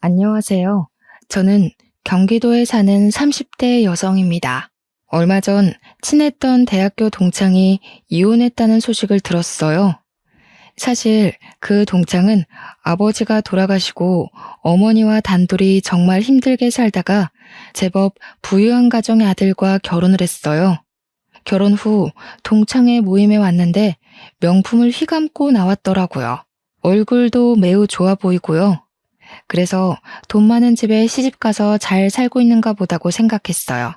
안녕하세요. 저는 경기도에 사는 30대 여성입니다. 얼마 전 친했던 대학교 동창이 이혼했다는 소식을 들었어요. 사실 그 동창은 아버지가 돌아가시고 어머니와 단둘이 정말 힘들게 살다가 제법 부유한 가정의 아들과 결혼을 했어요. 결혼 후 동창회 모임에 왔는데 명품을 휘감고 나왔더라고요. 얼굴도 매우 좋아 보이고요. 그래서 돈 많은 집에 시집 가서 잘 살고 있는가 보다고 생각했어요.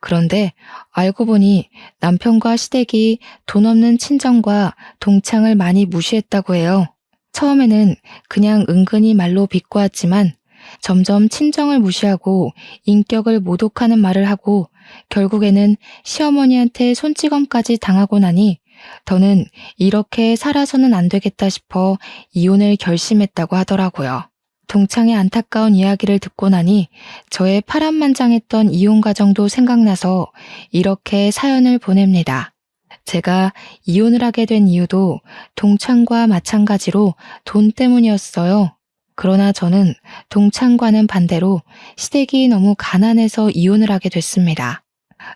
그런데 알고 보니 남편과 시댁이 돈 없는 친정과 동창을 많이 무시했다고 해요. 처음에는 그냥 은근히 말로 비꼬았지만 점점 친정을 무시하고 인격을 모독하는 말을 하고 결국에는 시어머니한테 손찌검까지 당하고 나니 더는 이렇게 살아서는 안 되겠다 싶어 이혼을 결심했다고 하더라고요. 동창의 안타까운 이야기를 듣고 나니 저의 파란만장했던 이혼 과정도 생각나서 이렇게 사연을 보냅니다. 제가 이혼을 하게 된 이유도 동창과 마찬가지로 돈 때문이었어요. 그러나 저는 동창과는 반대로 시댁이 너무 가난해서 이혼을 하게 됐습니다.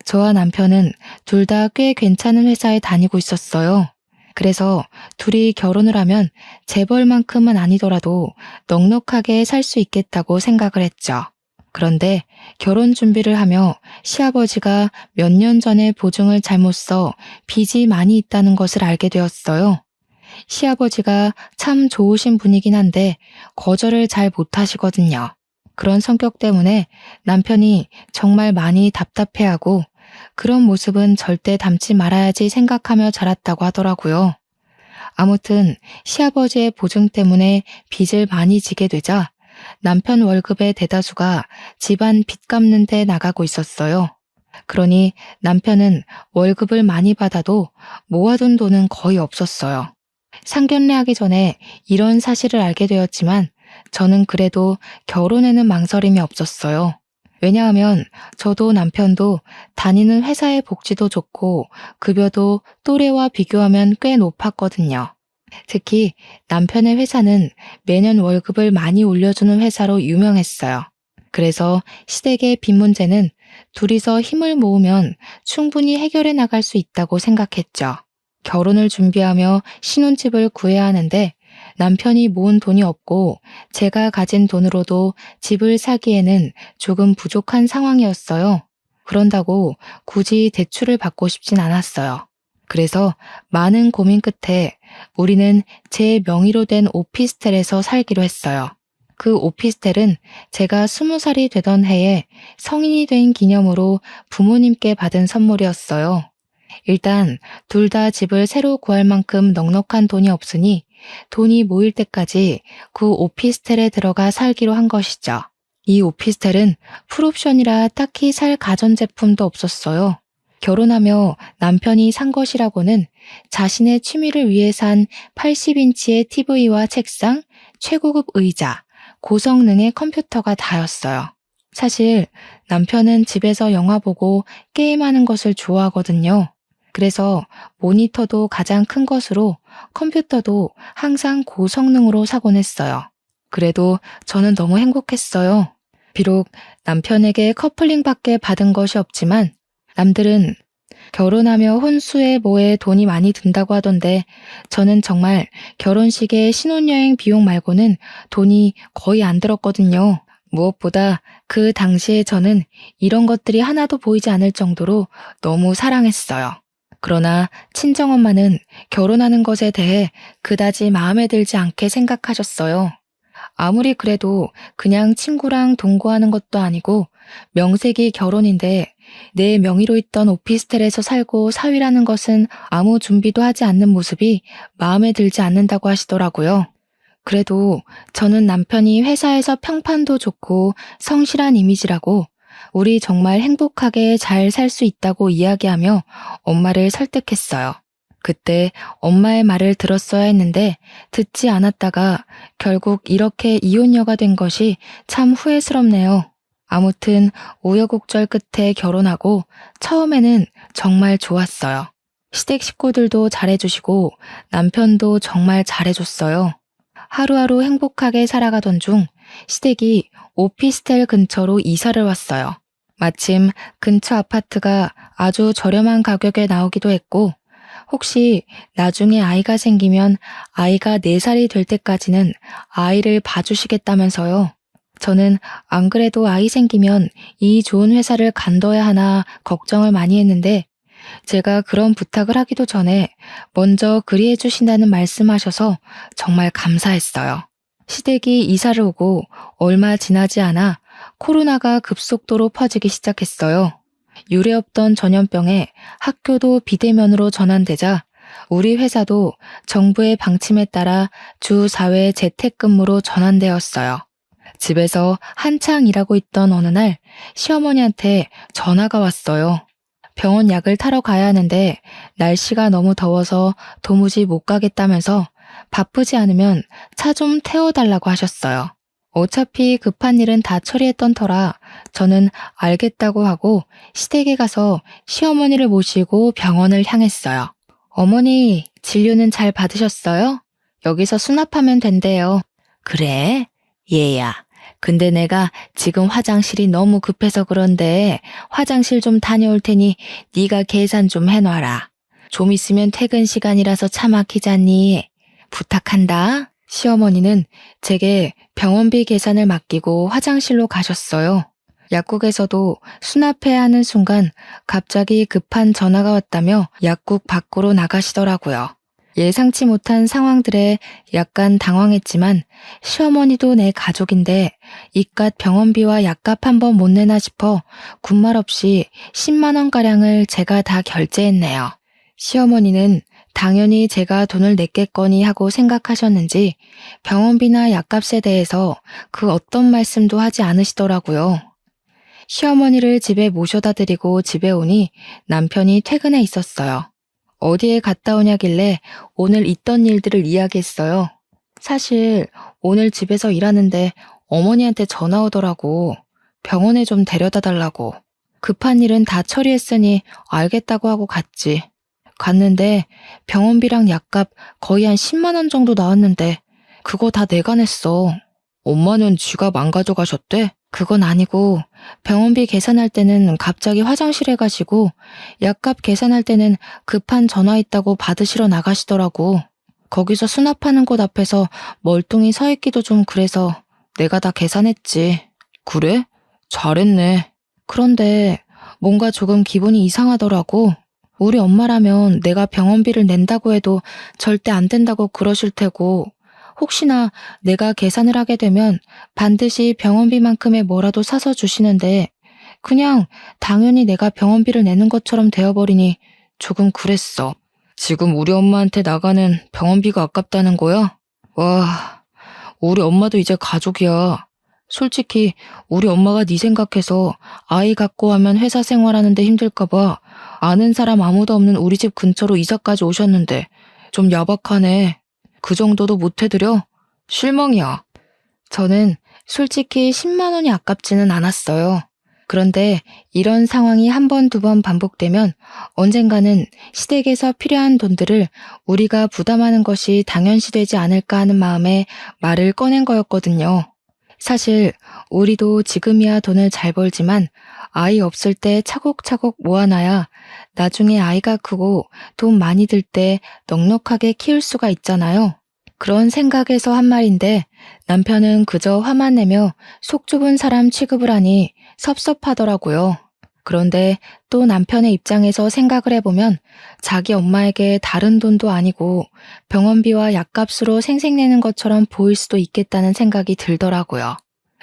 저와 남편은 둘 다 꽤 괜찮은 회사에 다니고 있었어요. 그래서 둘이 결혼을 하면 재벌만큼은 아니더라도 넉넉하게 살 수 있겠다고 생각을 했죠. 그런데 결혼 준비를 하며 시아버지가 몇 년 전에 보증을 잘못 써 빚이 많이 있다는 것을 알게 되었어요. 시아버지가 참 좋으신 분이긴 한데 거절을 잘 못하시거든요. 그런 성격 때문에 남편이 정말 많이 답답해하고 그런 모습은 절대 닮지 말아야지 생각하며 자랐다고 하더라고요. 아무튼 시아버지의 보증 때문에 빚을 많이 지게 되자 남편 월급의 대다수가 집안 빚 갚는 데 나가고 있었어요. 그러니 남편은 월급을 많이 받아도 모아둔 돈은 거의 없었어요. 상견례하기 전에 이런 사실을 알게 되었지만 저는 그래도 결혼에는 망설임이 없었어요. 왜냐하면 저도 남편도 다니는 회사의 복지도 좋고 급여도 또래와 비교하면 꽤 높았거든요. 특히 남편의 회사는 매년 월급을 많이 올려주는 회사로 유명했어요. 그래서 시댁의 빚 문제는 둘이서 힘을 모으면 충분히 해결해 나갈 수 있다고 생각했죠. 결혼을 준비하며 신혼집을 구해야 하는데 남편이 모은 돈이 없고 제가 가진 돈으로도 집을 사기에는 조금 부족한 상황이었어요. 그런다고 굳이 대출을 받고 싶진 않았어요. 그래서 많은 고민 끝에 우리는 제 명의로 된 오피스텔에서 살기로 했어요. 그 오피스텔은 제가 20살이 되던 해에 성인이 된 기념으로 부모님께 받은 선물이었어요. 일단 둘 다 집을 새로 구할 만큼 넉넉한 돈이 없으니 돈이 모일 때까지 그 오피스텔에 들어가 살기로 한 것이죠. 이 오피스텔은 풀옵션이라 딱히 살 가전제품도 없었어요. 결혼하며 남편이 산 것이라고는 자신의 취미를 위해 산 80인치의 TV와 책상, 최고급 의자, 고성능의 컴퓨터가 다였어요. 사실 남편은 집에서 영화 보고 게임하는 것을 좋아하거든요. 그래서 모니터도 가장 큰 것으로 컴퓨터도 항상 고성능으로 사곤 했어요. 그래도 저는 너무 행복했어요. 비록 남편에게 커플링밖에 받은 것이 없지만 남들은 결혼하며 혼수에 뭐에 돈이 많이 든다고 하던데 저는 정말 결혼식에 신혼여행 비용 말고는 돈이 거의 안 들었거든요. 무엇보다 그 당시에 저는 이런 것들이 하나도 보이지 않을 정도로 너무 사랑했어요. 그러나 친정엄마는 결혼하는 것에 대해 그다지 마음에 들지 않게 생각하셨어요. 아무리 그래도 그냥 친구랑 동거하는 것도 아니고 명색이 결혼인데 내 명의로 있던 오피스텔에서 살고 사위라는 것은 아무 준비도 하지 않는 모습이 마음에 들지 않는다고 하시더라고요. 그래도 저는 남편이 회사에서 평판도 좋고 성실한 이미지라고 우리 정말 행복하게 잘 살 수 있다고 이야기하며 엄마를 설득했어요. 그때 엄마의 말을 들었어야 했는데 듣지 않았다가 결국 이렇게 이혼녀가 된 것이 참 후회스럽네요. 아무튼 우여곡절 끝에 결혼하고 처음에는 정말 좋았어요. 시댁 식구들도 잘해주시고 남편도 정말 잘해줬어요. 하루하루 행복하게 살아가던 중 시댁이 오피스텔 근처로 이사를 왔어요. 마침 근처 아파트가 아주 저렴한 가격에 나오기도 했고, 혹시 나중에 아이가 생기면 아이가 4살이 될 때까지는 아이를 봐주시겠다면서요. 저는 안 그래도 아이 생기면 이 좋은 회사를 간둬야 하나 걱정을 많이 했는데, 제가 그런 부탁을 하기도 전에 먼저 그리해 주신다는 말씀하셔서 정말 감사했어요. 시댁이 이사를 오고 얼마 지나지 않아 코로나가 급속도로 퍼지기 시작했어요. 유례없던 전염병에 학교도 비대면으로 전환되자 우리 회사도 정부의 방침에 따라 주 4회 재택근무로 전환되었어요. 집에서 한창 일하고 있던 어느 날 시어머니한테 전화가 왔어요. 병원 약을 타러 가야 하는데 날씨가 너무 더워서 도무지 못 가겠다면서 바쁘지 않으면 차 좀 태워달라고 하셨어요. 어차피 급한 일은 다 처리했던 터라 저는 알겠다고 하고 시댁에 가서 시어머니를 모시고 병원을 향했어요. 어머니, 진료는 잘 받으셨어요? 여기서 수납하면 된대요. 그래? 얘야. 근데 내가 지금 화장실이 너무 급해서 그런데 화장실 좀 다녀올 테니 네가 계산 좀 해놔라. 좀 있으면 퇴근 시간이라서 차 막히잖니. 부탁한다. 시어머니는 제게 병원비 계산을 맡기고 화장실로 가셨어요. 약국에서도 수납해야 하는 순간 갑자기 급한 전화가 왔다며 약국 밖으로 나가시더라고요. 예상치 못한 상황들에 약간 당황했지만 시어머니도 내 가족인데 이깟 병원비와 약값 한 번 못 내나 싶어 군말 없이 10만 원가량을 제가 다 결제했네요. 시어머니는 당연히 제가 돈을 냈겠거니 하고 생각하셨는지 병원비나 약값에 대해서 그 어떤 말씀도 하지 않으시더라고요. 시어머니를 집에 모셔다 드리고 집에 오니 남편이 퇴근해 있었어요. 어디에 갔다 오냐길래 오늘 있던 일들을 이야기했어요. 사실 오늘 집에서 일하는데 어머니한테 전화 오더라고. 병원에 좀 데려다 달라고. 급한 일은 다 처리했으니 알겠다고 하고 갔지. 갔는데 병원비랑 약값 거의 한 10만 원 정도 나왔는데 그거 다 내가 냈어. 엄마는 지갑 안 가져가셨대? 그건 아니고 병원비 계산할 때는 갑자기 화장실에 가시고 약값 계산할 때는 급한 전화 있다고 받으시러 나가시더라고. 거기서 수납하는 곳 앞에서 멀뚱히 서 있기도 좀 그래서 내가 다 계산했지. 그래? 잘했네. 그런데 뭔가 조금 기분이 이상하더라고. 우리 엄마라면 내가 병원비를 낸다고 해도 절대 안 된다고 그러실 테고 혹시나 내가 계산을 하게 되면 반드시 병원비만큼의 뭐라도 사서 주시는데 그냥 당연히 내가 병원비를 내는 것처럼 되어버리니 조금 그랬어. 지금 우리 엄마한테 나가는 병원비가 아깝다는 거야? 와, 우리 엄마도 이제 가족이야. 솔직히 우리 엄마가 네 생각해서 아이 갖고 하면 회사 생활하는데 힘들까봐 아는 사람 아무도 없는 우리 집 근처로 이사까지 오셨는데 좀 야박하네. 그 정도도 못 해드려? 실망이야. 저는 솔직히 10만 원이 아깝지는 않았어요. 그런데 이런 상황이 한 번, 두 번 반복되면 언젠가는 시댁에서 필요한 돈들을 우리가 부담하는 것이 당연시되지 않을까 하는 마음에 말을 꺼낸 거였거든요. 사실 우리도 지금이야 돈을 잘 벌지만 아이 없을 때 차곡차곡 모아놔야 나중에 아이가 크고 돈 많이 들 때 넉넉하게 키울 수가 있잖아요. 그런 생각에서 한 말인데 남편은 그저 화만 내며 속 좁은 사람 취급을 하니 섭섭하더라고요. 그런데 또 남편의 입장에서 생각을 해보면 자기 엄마에게 다른 돈도 아니고 병원비와 약값으로 생색내는 것처럼 보일 수도 있겠다는 생각이 들더라고요.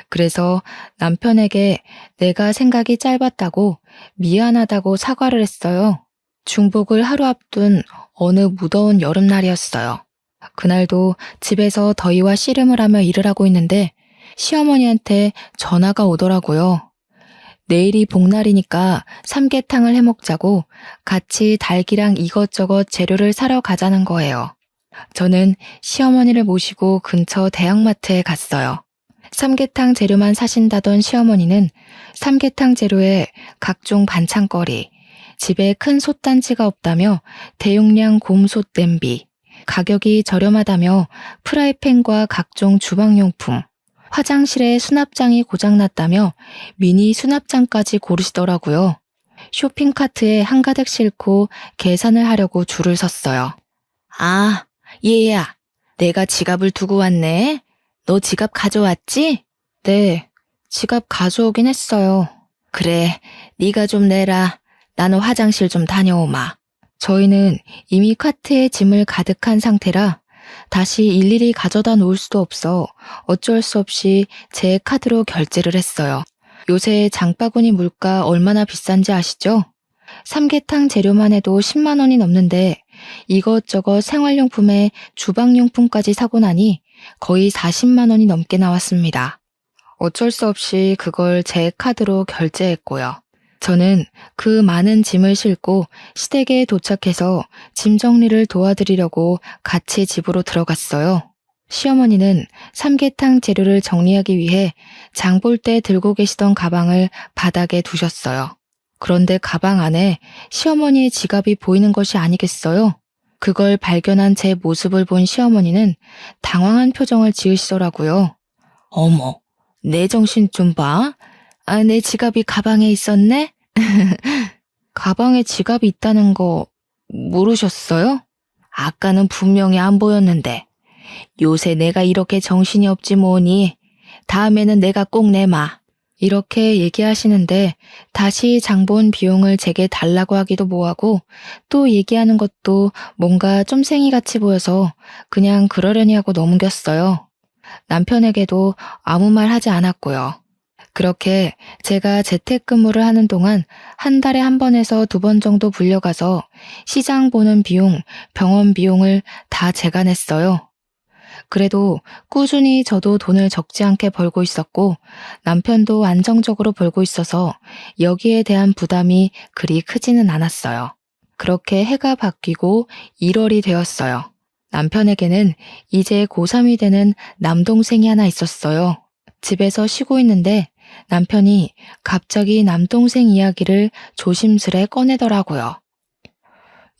그래서 남편에게 내가 생각이 짧았다고 미안하다고 사과를 했어요. 중복을 하루 앞둔 어느 무더운 여름날이었어요. 그날도 집에서 더위와 씨름을 하며 일을 하고 있는데 시어머니한테 전화가 오더라고요. 내일이 복날이니까 삼계탕을 해먹자고 같이 닭이랑 이것저것 재료를 사러 가자는 거예요. 저는 시어머니를 모시고 근처 대형마트에 갔어요. 삼계탕 재료만 사신다던 시어머니는 삼계탕 재료에 각종 반찬거리, 집에 큰 솥단지가 없다며 대용량 곰솥 냄비, 가격이 저렴하다며 프라이팬과 각종 주방용품, 화장실에 수납장이 고장났다며 미니 수납장까지 고르시더라고요. 쇼핑카트에 한가득 싣고 계산을 하려고 줄을 섰어요. 아, 얘야, 내가 지갑을 두고 왔네. 너 지갑 가져왔지? 네, 지갑 가져오긴 했어요. 그래, 네가 좀 내라. 나는 화장실 좀 다녀오마. 저희는 이미 카트에 짐을 가득한 상태라 다시 일일이 가져다 놓을 수도 없어 어쩔 수 없이 제 카드로 결제를 했어요. 요새 장바구니 물가 얼마나 비싼지 아시죠? 삼계탕 재료만 해도 10만 원이 넘는데 이것저것 생활용품에 주방용품까지 사고 나니 거의 40만 원이 넘게 나왔습니다. 어쩔 수 없이 그걸 제 카드로 결제했고요. 저는 그 많은 짐을 싣고 시댁에 도착해서 짐 정리를 도와드리려고 같이 집으로 들어갔어요. 시어머니는 삼계탕 재료를 정리하기 위해 장볼 때 들고 계시던 가방을 바닥에 두셨어요. 그런데 가방 안에 시어머니의 지갑이 보이는 것이 아니겠어요? 그걸 발견한 제 모습을 본 시어머니는 당황한 표정을 지으시더라고요. 어머, 내 정신 좀 봐. 아, 내 지갑이 가방에 있었네? 가방에 지갑이 있다는 거 모르셨어요? 아까는 분명히 안 보였는데. 요새 내가 이렇게 정신이 없지 뭐니. 다음에는 내가 꼭 내마. 이렇게 얘기하시는데 다시 장본 비용을 제게 달라고 하기도 뭐하고 또 얘기하는 것도 뭔가 쫌생이같이 보여서 그냥 그러려니 하고 넘겼어요. 남편에게도 아무 말 하지 않았고요. 그렇게 제가 재택근무를 하는 동안 한 달에 한 번에서 2번 정도 불려가서 시장 보는 비용, 병원 비용을 다 제가 냈어요. 그래도 꾸준히 저도 돈을 적지 않게 벌고 있었고 남편도 안정적으로 벌고 있어서 여기에 대한 부담이 그리 크지는 않았어요. 그렇게 해가 바뀌고 1월이 되었어요. 남편에게는 이제 고3이 되는 남동생이 하나 있었어요. 집에서 쉬고 있는데 남편이 갑자기 남동생 이야기를 조심스레 꺼내더라고요.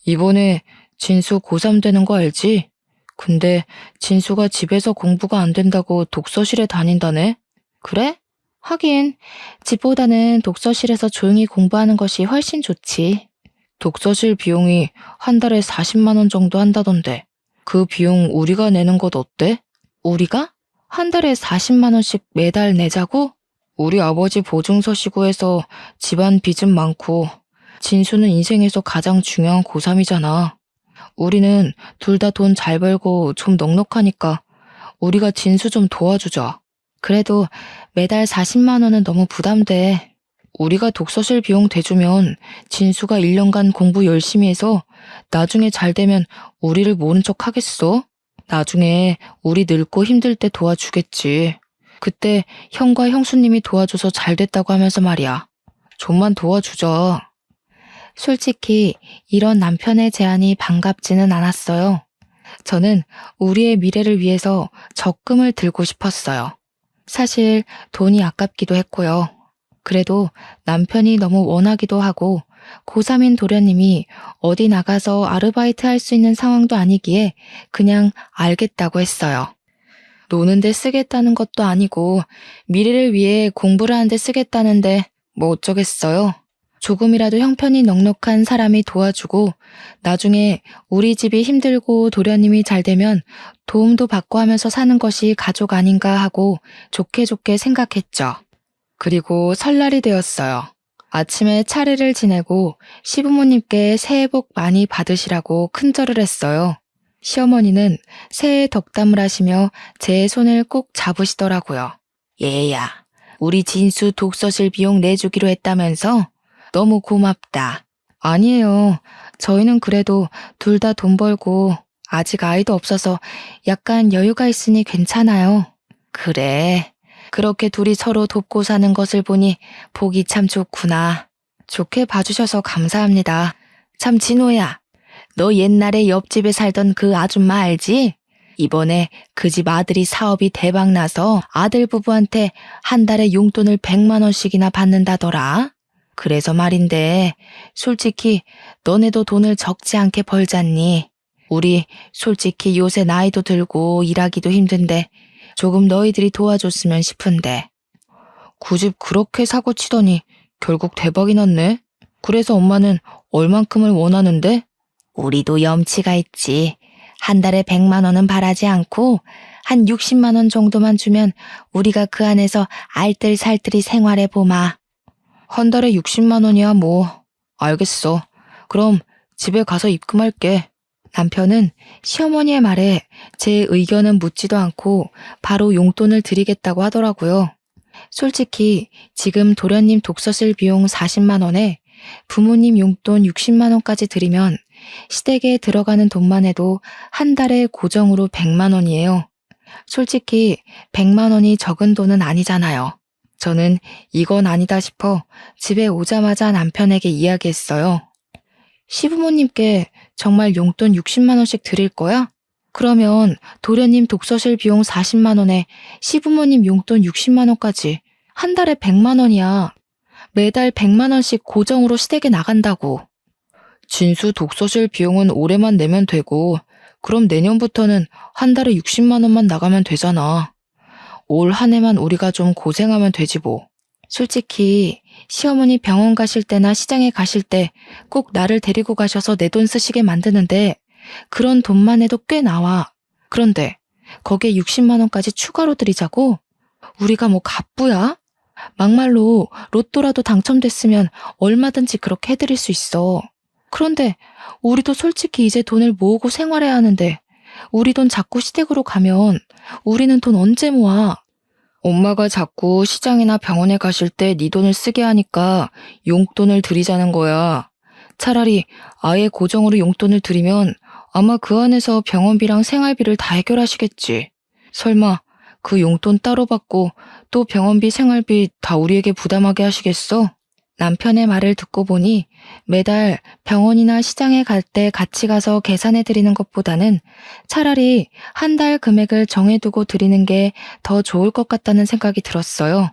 이번에 진수 고3 되는 거 알지? 근데 진수가 집에서 공부가 안 된다고 독서실에 다닌다네? 그래? 하긴 집보다는 독서실에서 조용히 공부하는 것이 훨씬 좋지. 독서실 비용이 한 달에 40만 원 정도 한다던데 그 비용 우리가 내는 것 어때? 우리가? 한 달에 40만 원씩 매달 내자고? 우리 아버지 보증서시고 해서 집안 빚은 많고 진수는 인생에서 가장 중요한 고3이잖아. 우리는 둘 다 돈 잘 벌고 좀 넉넉하니까 우리가 진수 좀 도와주자. 그래도 매달 40만 원은 너무 부담돼. 우리가 독서실 비용 대주면 진수가 1년간 공부 열심히 해서 나중에 잘 되면 우리를 모른 척 하겠어? 나중에 우리 늙고 힘들 때 도와주겠지. 그때 형과 형수님이 도와줘서 잘 됐다고 하면서 말이야. 좀만 도와주자. 솔직히 이런 남편의 제안이 반갑지는 않았어요. 저는 우리의 미래를 위해서 적금을 들고 싶었어요. 사실 돈이 아깝기도 했고요. 그래도 남편이 너무 원하기도 하고 고3인 도련님이 어디 나가서 아르바이트 할 수 있는 상황도 아니기에 그냥 알겠다고 했어요. 노는데 쓰겠다는 것도 아니고 미래를 위해 공부를 하는데 쓰겠다는데 뭐 어쩌겠어요. 조금이라도 형편이 넉넉한 사람이 도와주고 나중에 우리 집이 힘들고 도련님이 잘 되면 도움도 받고 하면서 사는 것이 가족 아닌가 하고 좋게 좋게 생각했죠. 그리고 설날이 되었어요. 아침에 차례를 지내고 시부모님께 새해 복 많이 받으시라고 큰절을 했어요. 시어머니는 새해 덕담을 하시며 제 손을 꼭 잡으시더라고요. 얘야, 우리 진수 독서실 비용 내주기로 했다면서? 너무 고맙다. 아니에요. 저희는 그래도 둘 다 돈 벌고 아직 아이도 없어서 약간 여유가 있으니 괜찮아요. 그래. 그렇게 둘이 서로 돕고 사는 것을 보니 보기 참 좋구나. 좋게 봐주셔서 감사합니다. 참 진호야, 너 옛날에 옆집에 살던 그 아줌마 알지? 이번에 그 집 아들이 사업이 대박 나서 아들 부부한테 한 달에 용돈을 100만 원씩이나 받는다더라. 그래서 말인데 솔직히 너네도 돈을 적지 않게 벌잖니. 우리 솔직히 요새 나이도 들고 일하기도 힘든데 조금 너희들이 도와줬으면 싶은데. 그 집 그렇게 사고 치더니 결국 대박이 났네. 그래서 엄마는 얼만큼을 원하는데? 우리도 염치가 있지. 한 달에 100만 원은 바라지 않고 한 60만 원 정도만 주면 우리가 그 안에서 알뜰살뜰히 생활해 보마. 한 달에 60만 원이야 뭐. 알겠어. 그럼 집에 가서 입금할게. 남편은 시어머니의 말에 제 의견은 묻지도 않고 바로 용돈을 드리겠다고 하더라고요. 솔직히 지금 도련님 독서실 비용 40만 원에 부모님 용돈 60만 원까지 드리면 시댁에 들어가는 돈만 해도 한 달에 고정으로 100만 원이에요. 솔직히 100만 원이 적은 돈은 아니잖아요. 저는 이건 아니다 싶어 집에 오자마자 남편에게 이야기했어요. 시부모님께 정말 용돈 60만 원씩 드릴 거야? 그러면 도련님 독서실 비용 40만 원에 시부모님 용돈 60만 원까지 한 달에 100만 원이야. 매달 100만 원씩 고정으로 시댁에 나간다고. 진수 독서실 비용은 올해만 내면 되고 그럼 내년부터는 한 달에 60만 원만 나가면 되잖아. 올 한 해만 우리가 좀 고생하면 되지 뭐. 솔직히 시어머니 병원 가실 때나 시장에 가실 때 꼭 나를 데리고 가셔서 내 돈 쓰시게 만드는데 그런 돈만 해도 꽤 나와. 그런데 거기에 60만 원까지 추가로 드리자고? 우리가 뭐 갑부야? 막말로 로또라도 당첨됐으면 얼마든지 그렇게 해드릴 수 있어. 그런데 우리도 솔직히 이제 돈을 모으고 생활해야 하는데 우리 돈 자꾸 시댁으로 가면 우리는 돈 언제 모아? 엄마가 자꾸 시장이나 병원에 가실 때 네 돈을 쓰게 하니까 용돈을 드리자는 거야. 차라리 아예 고정으로 용돈을 드리면 아마 그 안에서 병원비랑 생활비를 다 해결하시겠지. 설마 그 용돈 따로 받고 또 병원비 생활비 다 우리에게 부담하게 하시겠어? 남편의 말을 듣고 보니 매달 병원이나 시장에 갈 때 같이 가서 계산해 드리는 것보다는 차라리 한 달 금액을 정해두고 드리는 게 더 좋을 것 같다는 생각이 들었어요.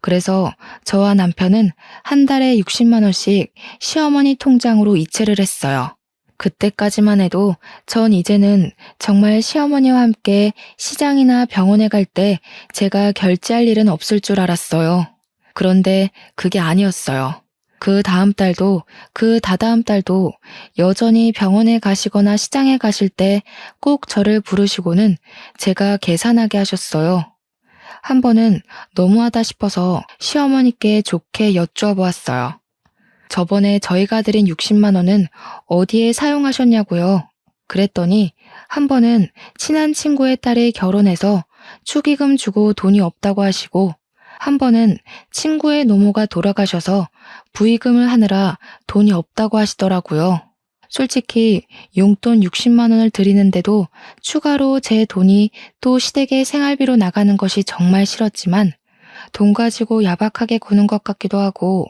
그래서 저와 남편은 한 달에 60만 원씩 시어머니 통장으로 이체를 했어요. 그때까지만 해도 전 이제는 정말 시어머니와 함께 시장이나 병원에 갈 때 제가 결제할 일은 없을 줄 알았어요. 그런데 그게 아니었어요. 그 다음 달도 그 다다음 달도 여전히 병원에 가시거나 시장에 가실 때 꼭 저를 부르시고는 제가 계산하게 하셨어요. 한 번은 너무하다 싶어서 시어머니께 좋게 여쭈어 보았어요. 저번에 저희가 드린 60만 원은 어디에 사용하셨냐고요. 그랬더니 한 번은 친한 친구의 딸이 결혼해서 축의금 주고 돈이 없다고 하시고 한 번은 친구의 노모가 돌아가셔서 부의금을 하느라 돈이 없다고 하시더라고요. 솔직히 용돈 60만 원을 드리는데도 추가로 제 돈이 또 시댁의 생활비로 나가는 것이 정말 싫었지만 돈 가지고 야박하게 구는 것 같기도 하고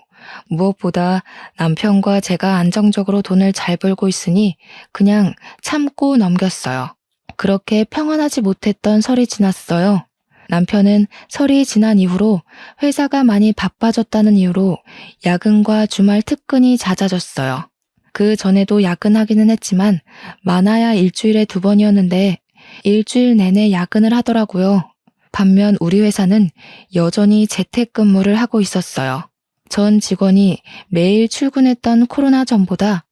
무엇보다 남편과 제가 안정적으로 돈을 잘 벌고 있으니 그냥 참고 넘겼어요. 그렇게 평안하지 못했던 설이 지났어요. 남편은 설이 지난 이후로 회사가 많이 바빠졌다는 이유로 야근과 주말 특근이 잦아졌어요. 그 전에도 야근하기는 했지만 많아야 일주일에 2번이었는데 일주일 내내 야근을 하더라고요. 반면 우리 회사는 여전히 재택근무를 하고 있었어요. 전 직원이 매일 출근했던 코로나 전보다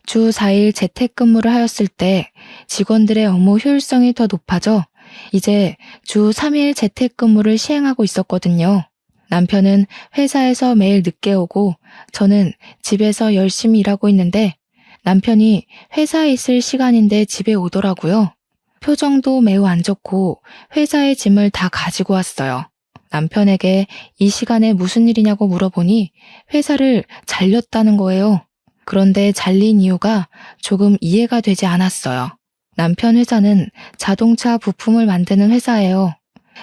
주 4일 재택근무를 하였을 때 직원들의 업무 효율성이 더 높아져 이제 주 3일 재택근무를 시행하고 있었거든요. 남편은 회사에서 매일 늦게 오고 저는 집에서 열심히 일하고 있는데 남편이 회사에 있을 시간인데 집에 오더라고요. 표정도 매우 안 좋고 회사의 짐을 다 가지고 왔어요. 남편에게 이 시간에 무슨 일이냐고 물어보니 회사를 잘렸다는 거예요. 그런데 잘린 이유가 조금 이해가 되지 않았어요. 남편 회사는 자동차 부품을 만드는 회사예요.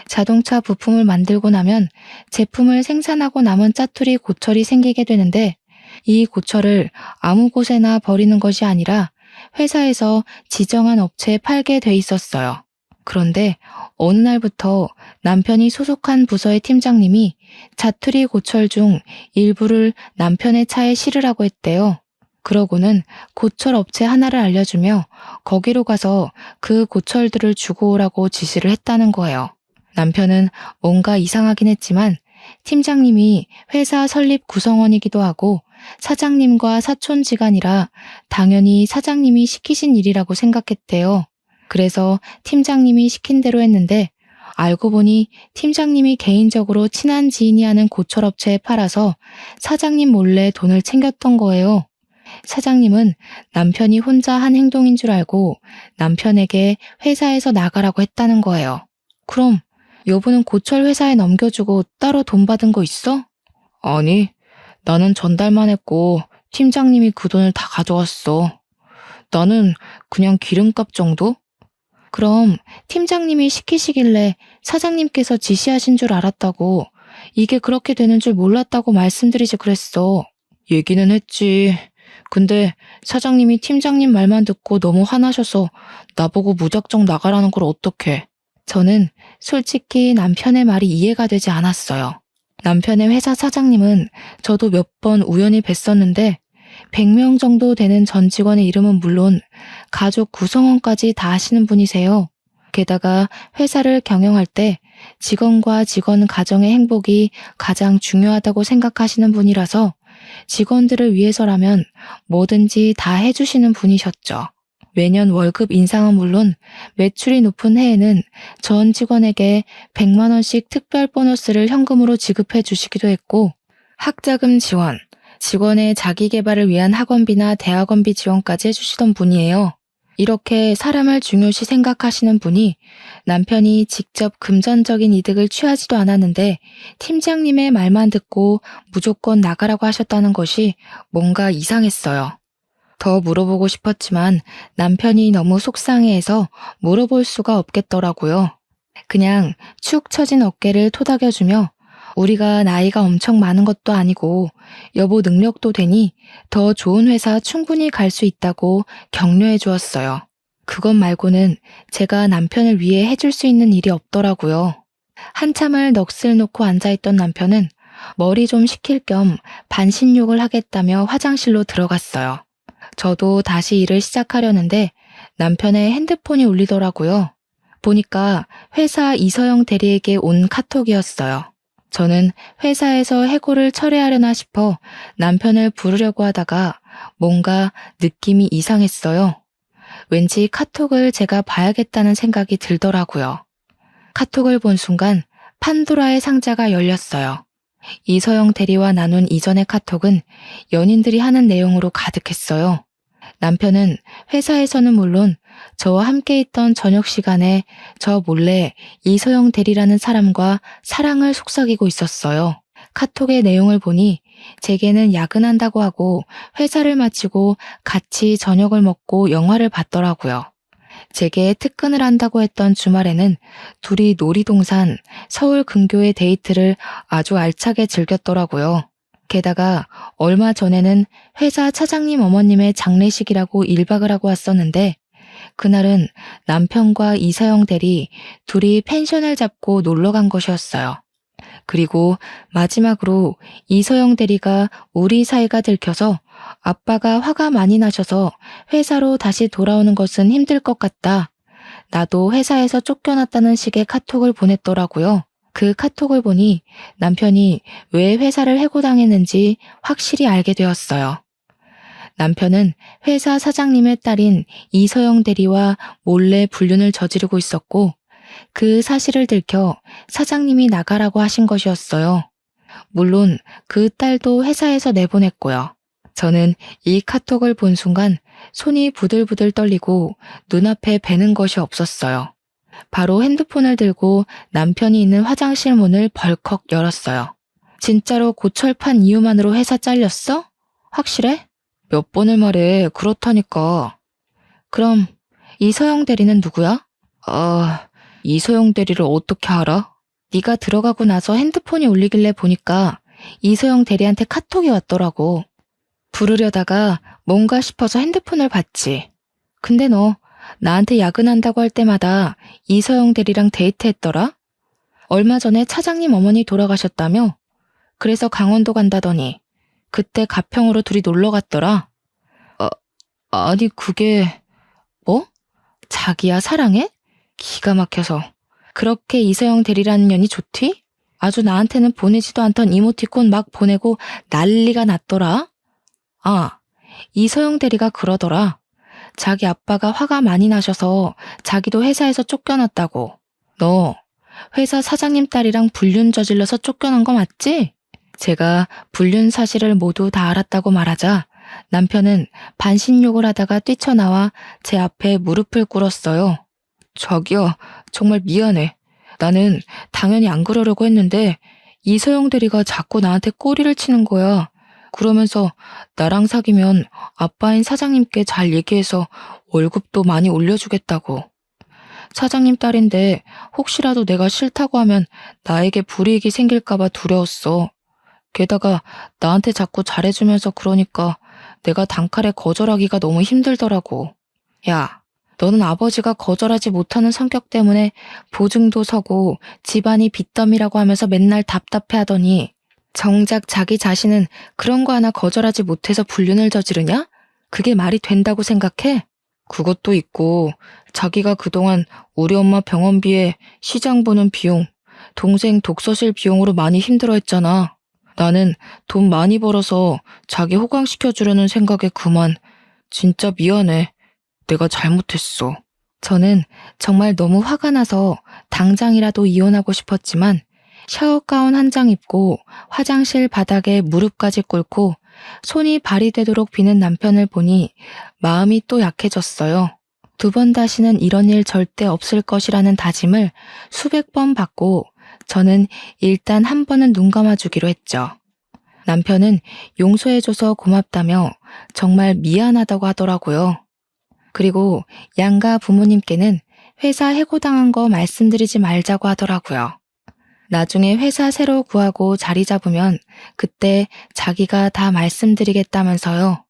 자동차 부품을 만들고 나면 제품을 생산하고 남은 짜투리 고철이 생기게 되는데 이 고철을 아무 곳에나 버리는 것이 아니라 회사에서 지정한 업체에 팔게 돼 있었어요. 그런데 어느 날부터 남편이 소속한 부서의 팀장님이 자투리 고철 중 일부를 남편의 차에 실으라고 했대요. 그러고는 고철 업체 하나를 알려주며 거기로 가서 그 고철들을 주고 오라고 지시를 했다는 거예요. 남편은 뭔가 이상하긴 했지만 팀장님이 회사 설립 구성원이기도 하고 사장님과 사촌지간이라 당연히 사장님이 시키신 일이라고 생각했대요. 그래서 팀장님이 시킨 대로 했는데 알고 보니 팀장님이 개인적으로 친한 지인이 하는 고철업체에 팔아서 사장님 몰래 돈을 챙겼던 거예요. 사장님은 남편이 혼자 한 행동인 줄 알고 남편에게 회사에서 나가라고 했다는 거예요. 그럼 여보는 고철 회사에 넘겨주고 따로 돈 받은 거 있어? 아니, 나는 전달만 했고 팀장님이 그 돈을 다 가져갔어. 나는 그냥 기름값 정도? 그럼 팀장님이 시키시길래 사장님께서 지시하신 줄 알았다고, 이게 그렇게 되는 줄 몰랐다고 말씀드리지 그랬어. 얘기는 했지. 근데 사장님이 팀장님 말만 듣고 너무 화나셔서 나보고 무작정 나가라는 걸 어떡해. 저는 솔직히 남편의 말이 이해가 되지 않았어요. 남편의 회사 사장님은 저도 몇 번 우연히 뵀었는데 100명 정도 되는 전 직원의 이름은 물론 가족 구성원까지 다 아시는 분이세요. 게다가 회사를 경영할 때 직원과 직원 가정의 행복이 가장 중요하다고 생각하시는 분이라서 직원들을 위해서라면 뭐든지 다 해주시는 분이셨죠. 매년 월급 인상은 물론 매출이 높은 해에는 전 직원에게 100만 원씩 특별 보너스를 현금으로 지급해 주시기도 했고, 학자금 지원, 직원의 자기 개발을 위한 학원비나 대학원비 지원까지 해주시던 분이에요. 이렇게 사람을 중요시 생각하시는 분이 남편이 직접 금전적인 이득을 취하지도 않았는데 팀장님의 말만 듣고 무조건 나가라고 하셨다는 것이 뭔가 이상했어요. 더 물어보고 싶었지만 남편이 너무 속상해해서 물어볼 수가 없겠더라고요. 그냥 축 처진 어깨를 토닥여주며 우리가 나이가 엄청 많은 것도 아니고 여보 능력도 되니 더 좋은 회사 충분히 갈 수 있다고 격려해 주었어요. 그것 말고는 제가 남편을 위해 해줄 수 있는 일이 없더라고요. 한참을 넋을 놓고 앉아있던 남편은 머리 좀 식힐 겸 반신욕을 하겠다며 화장실로 들어갔어요. 저도 다시 일을 시작하려는데 남편의 핸드폰이 울리더라고요. 보니까 회사 이서영 대리에게 온 카톡이었어요. 저는 회사에서 해고를 철회하려나 싶어 남편을 부르려고 하다가 뭔가 느낌이 이상했어요. 왠지 카톡을 제가 봐야겠다는 생각이 들더라고요. 카톡을 본 순간 판도라의 상자가 열렸어요. 이서영 대리와 나눈 이전의 카톡은 연인들이 하는 내용으로 가득했어요. 남편은 회사에서는 물론 저와 함께 있던 저녁 시간에 저 몰래 이서영 대리라는 사람과 사랑을 속삭이고 있었어요. 카톡의 내용을 보니 제게는 야근한다고 하고 회사를 마치고 같이 저녁을 먹고 영화를 봤더라고요. 제게 특근을 한다고 했던 주말에는 둘이 놀이동산, 서울 근교의 데이트를 아주 알차게 즐겼더라고요. 게다가 얼마 전에는 회사 차장님 어머님의 장례식이라고 1박을 하고 왔었는데 그날은 남편과 이서영 대리 둘이 펜션을 잡고 놀러 간 것이었어요. 그리고 마지막으로 이서영 대리가 우리 사이가 들켜서 아빠가 화가 많이 나셔서 회사로 다시 돌아오는 것은 힘들 것 같다. 나도 회사에서 쫓겨났다는 식의 카톡을 보냈더라고요. 그 카톡을 보니 남편이 왜 회사를 해고당했는지 확실히 알게 되었어요. 남편은 회사 사장님의 딸인 이서영 대리와 몰래 불륜을 저지르고 있었고 그 사실을 들켜 사장님이 나가라고 하신 것이었어요. 물론 그 딸도 회사에서 내보냈고요. 저는 이 카톡을 본 순간 손이 부들부들 떨리고 눈앞에 뵈는 것이 없었어요. 바로 핸드폰을 들고 남편이 있는 화장실 문을 벌컥 열었어요. 진짜로 고철판 이유만으로 회사 잘렸어? 확실해? 몇 번을 말해. 그렇다니까. 그럼 이서영 대리는 누구야? 이서영 대리를 어떻게 알아? 네가 들어가고 나서 핸드폰이 울리길래 보니까 이서영 대리한테 카톡이 왔더라고. 부르려다가 뭔가 싶어서 핸드폰을 봤지. 근데 너 나한테 야근한다고 할 때마다 이서영 대리랑 데이트했더라? 얼마 전에 차장님 어머니 돌아가셨다며? 그래서 강원도 간다더니 그때 가평으로 둘이 놀러 갔더라. 아니 그게... 뭐? 자기야 사랑해? 기가 막혀서. 그렇게 이서영 대리라는 년이 좋디? 아주 나한테는 보내지도 않던 이모티콘 막 보내고 난리가 났더라. 아, 이서영 대리가 그러더라. 자기 아빠가 화가 많이 나셔서 자기도 회사에서 쫓겨났다고. 너 회사 사장님 딸이랑 불륜 저질러서 쫓겨난 거 맞지? 제가 불륜 사실을 모두 다 알았다고 말하자 남편은 반신욕을 하다가 뛰쳐나와 제 앞에 무릎을 꿇었어요. 자기야, 정말 미안해. 나는 당연히 안 그러려고 했는데 이서영 대리가 자꾸 나한테 꼬리를 치는 거야. 그러면서 나랑 사귀면 아빠인 사장님께 잘 얘기해서 월급도 많이 올려주겠다고. 사장님 딸인데 혹시라도 내가 싫다고 하면 나에게 불이익이 생길까봐 두려웠어. 게다가 나한테 자꾸 잘해주면서 그러니까 내가 단칼에 거절하기가 너무 힘들더라고. 야, 너는 아버지가 거절하지 못하는 성격 때문에 보증도 서고 집안이 빚더미라고 하면서 맨날 답답해하더니 정작 자기 자신은 그런 거 하나 거절하지 못해서 불륜을 저지르냐? 그게 말이 된다고 생각해? 그것도 있고 자기가 그동안 우리 엄마 병원비에 시장 보는 비용, 동생 독서실 비용으로 많이 힘들어했잖아. 나는 돈 많이 벌어서 자기 호강시켜주려는 생각에 그만. 진짜 미안해. 내가 잘못했어. 저는 정말 너무 화가 나서 당장이라도 이혼하고 싶었지만 샤워 가운 한 장 입고 화장실 바닥에 무릎까지 꿇고 손이 발이 되도록 비는 남편을 보니 마음이 또 약해졌어요. 2번 다시는 이런 일 절대 없을 것이라는 다짐을 수백 번 받고 저는 일단 한 번은 눈 감아주기로 했죠. 남편은 용서해줘서 고맙다며 정말 미안하다고 하더라고요. 그리고 양가 부모님께는 회사 해고당한 거 말씀드리지 말자고 하더라고요. 나중에 회사 새로 구하고 자리 잡으면 그때 자기가 다 말씀드리겠다면서요.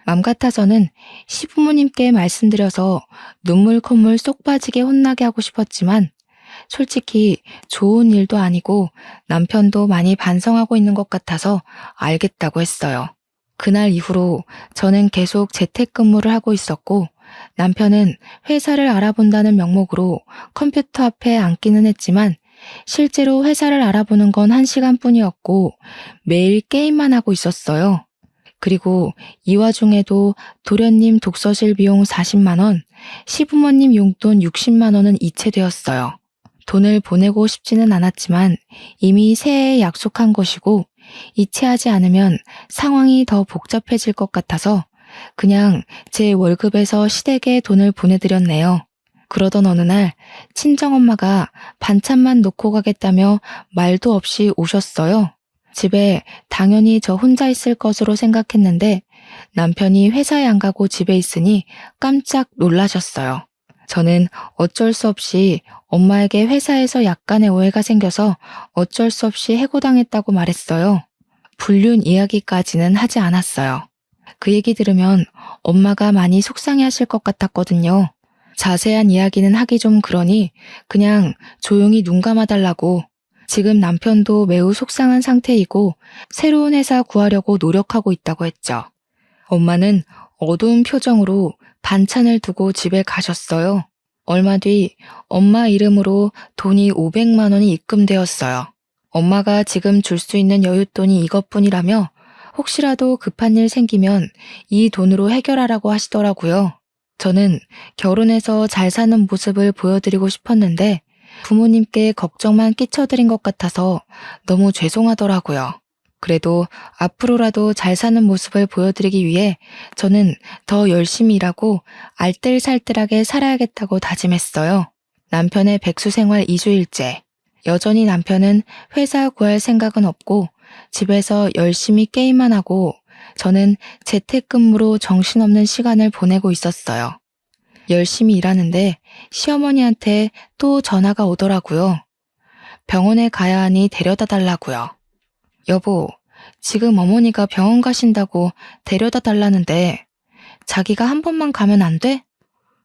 맘 같아서는 시부모님께 말씀드려서 눈물 콧물 쏙 빠지게 혼나게 하고 싶었지만 솔직히 좋은 일도 아니고 남편도 많이 반성하고 있는 것 같아서 알겠다고 했어요. 그날 이후로 저는 계속 재택근무를 하고 있었고 남편은 회사를 알아본다는 명목으로 컴퓨터 앞에 앉기는 했지만 실제로 회사를 알아보는 건 1시간뿐이었고 매일 게임만 하고 있었어요. 그리고 이 와중에도 도련님 독서실 비용 40만 원, 시부모님 용돈 60만 원은 이체되었어요. 돈을 보내고 싶지는 않았지만 이미 새해에 약속한 것이고 이체하지 않으면 상황이 더 복잡해질 것 같아서 그냥 제 월급에서 시댁에 돈을 보내드렸네요. 그러던 어느 날 친정엄마가 반찬만 놓고 가겠다며 말도 없이 오셨어요. 집에 당연히 저 혼자 있을 것으로 생각했는데 남편이 회사에 안 가고 집에 있으니 깜짝 놀라셨어요. 저는 어쩔 수 없이 엄마에게 회사에서 약간의 오해가 생겨서 어쩔 수 없이 해고당했다고 말했어요. 불륜 이야기까지는 하지 않았어요. 그 얘기 들으면 엄마가 많이 속상해하실 것 같았거든요. 자세한 이야기는 하기 좀 그러니 그냥 조용히 눈 감아달라고. 지금 남편도 매우 속상한 상태이고 새로운 회사 구하려고 노력하고 있다고 했죠. 엄마는 어두운 표정으로 반찬을 두고 집에 가셨어요. 얼마 뒤 엄마 이름으로 돈이 500만 원이 입금되었어요. 엄마가 지금 줄 수 있는 여윳돈이 이것뿐이라며 혹시라도 급한 일 생기면 이 돈으로 해결하라고 하시더라고요. 저는 결혼해서 잘 사는 모습을 보여드리고 싶었는데 부모님께 걱정만 끼쳐드린 것 같아서 너무 죄송하더라고요. 그래도 앞으로라도 잘 사는 모습을 보여드리기 위해 저는 더 열심히 일하고 알뜰살뜰하게 살아야겠다고 다짐했어요. 남편의 백수생활 2주일째. 여전히 남편은 회사 구할 생각은 없고 집에서 열심히 게임만 하고 저는 재택근무로 정신없는 시간을 보내고 있었어요. 열심히 일하는데 시어머니한테 또 전화가 오더라고요. 병원에 가야 하니 데려다 달라고요. 여보, 지금 어머니가 병원 가신다고 데려다 달라는데 자기가 한 번만 가면 안 돼?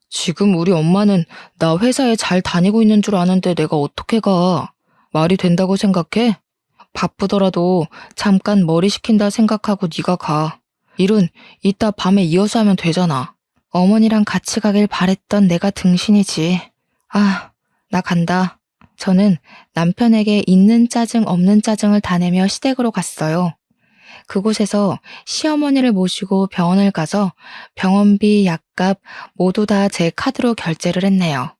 지금 우리 엄마는 나 회사에 잘 다니고 있는 줄 아는데 내가 어떻게 가? 말이 된다고 생각해? 바쁘더라도 잠깐 머리 식힌다 생각하고 네가 가. 일은 이따 밤에 이어서 하면 되잖아. 어머니랑 같이 가길 바랬던 내가 등신이지. 아, 나 간다. 저는 남편에게 있는 짜증 없는 짜증을 다 내며 시댁으로 갔어요. 그곳에서 시어머니를 모시고 병원을 가서 병원비, 약값 모두 다 제 카드로 결제를 했네요.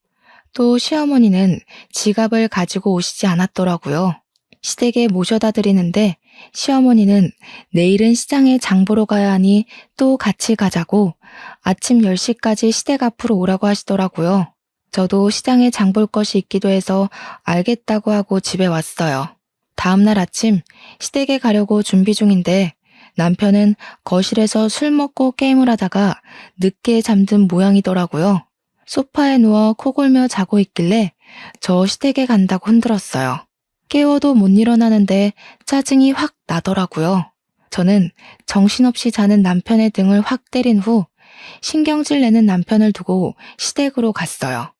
또 시어머니는 지갑을 가지고 오시지 않았더라고요. 시댁에 모셔다 드리는데 시어머니는 내일은 시장에 장 보러 가야 하니 또 같이 가자고 아침 10시까지 시댁 앞으로 오라고 하시더라고요. 저도 시장에 장 볼 것이 있기도 해서 알겠다고 하고 집에 왔어요. 다음날 아침 시댁에 가려고 준비 중인데 남편은 거실에서 술 먹고 게임을 하다가 늦게 잠든 모양이더라고요. 소파에 누워 코 골며 자고 있길래 저 시댁에 간다고 흔들었어요. 깨워도 못 일어나는데 짜증이 확 나더라고요. 저는 정신없이 자는 남편의 등을 확 때린 후 신경질 내는 남편을 두고 시댁으로 갔어요.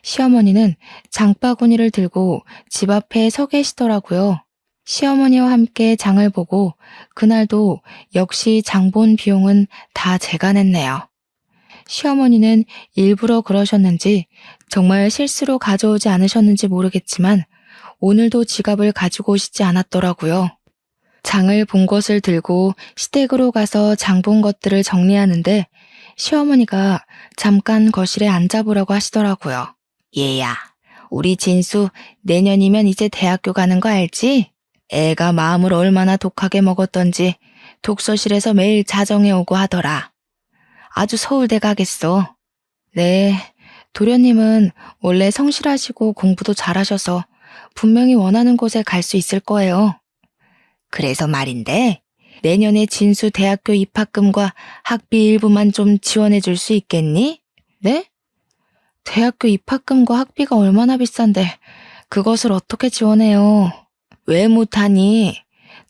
시어머니는 장바구니를 들고 집 앞에 서 계시더라고요. 시어머니와 함께 장을 보고 그날도 역시 장본 비용은 다 제가 냈네요. 시어머니는 일부러 그러셨는지 정말 실수로 가져오지 않으셨는지 모르겠지만 오늘도 지갑을 가지고 오시지 않았더라고요. 장을 본 것을 들고 시댁으로 가서 장 본 것들을 정리하는데 시어머니가 잠깐 거실에 앉아보라고 하시더라고요. 얘야, 우리 진수 내년이면 이제 대학교 가는 거 알지? 애가 마음을 얼마나 독하게 먹었던지 독서실에서 매일 자정해 오고 하더라. 아주 서울대 가겠어. 네, 도련님은 원래 성실하시고 공부도 잘하셔서 분명히 원하는 곳에 갈 수 있을 거예요. 그래서 말인데 내년에 진수 대학교 입학금과 학비 일부만 좀 지원해 줄 수 있겠니? 네? 대학교 입학금과 학비가 얼마나 비싼데 그것을 어떻게 지원해요? 왜 못하니?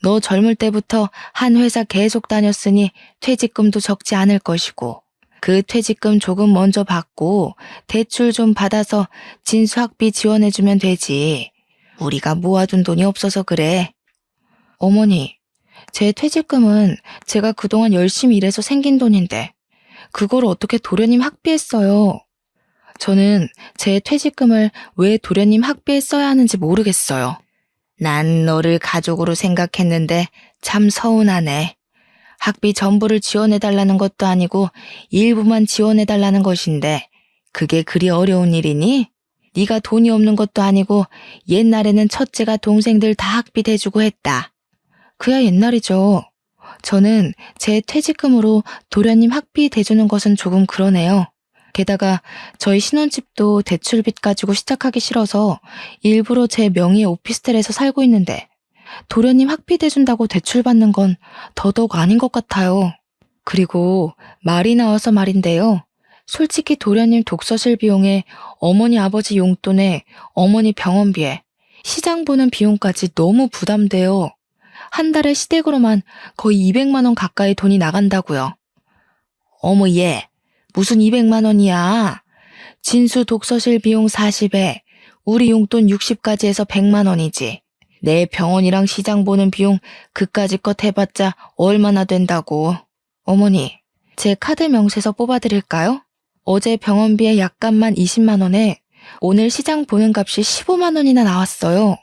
너 젊을 때부터 한 회사 계속 다녔으니 퇴직금도 적지 않을 것이고 그 퇴직금 조금 먼저 받고 대출 좀 받아서 진수 학비 지원해주면 되지. 우리가 모아둔 돈이 없어서 그래. 어머니, 제 퇴직금은 제가 그동안 열심히 일해서 생긴 돈인데 그걸 어떻게 도련님 학비에 써요? 저는 제 퇴직금을 왜 도련님 학비에 써야 하는지 모르겠어요. 난 너를 가족으로 생각했는데 참 서운하네. 학비 전부를 지원해달라는 것도 아니고 일부만 지원해달라는 것인데 그게 그리 어려운 일이니? 네가 돈이 없는 것도 아니고 옛날에는 첫째가 동생들 다 학비 대주고 했다. 그야 옛날이죠. 저는 제 퇴직금으로 도련님 학비 대주는 것은 조금 그러네요. 게다가 저희 신혼집도 대출빚 가지고 시작하기 싫어서 일부러 제 명의의 오피스텔에서 살고 있는데 도련님 학비 대준다고 대출받는 건 더더욱 아닌 것 같아요. 그리고 말이 나와서 말인데요. 솔직히 도련님 독서실 비용에 어머니 아버지 용돈에 어머니 병원비에 시장 보는 비용까지 너무 부담돼요. 한 달에 시댁으로만 거의 200만 원 가까이 돈이 나간다고요. 어머 얘, 무슨 200만 원이야. 진수 독서실 비용 40에 우리 용돈 60까지 해서 100만 원이지. 내 병원이랑 시장 보는 비용 그까짓 것 해봤자 얼마나 된다고. 어머니, 제 카드 명세서 뽑아드릴까요? 어제 병원비에 약값만 20만 원에 오늘 시장 보는 값이 15만 원이나 나왔어요.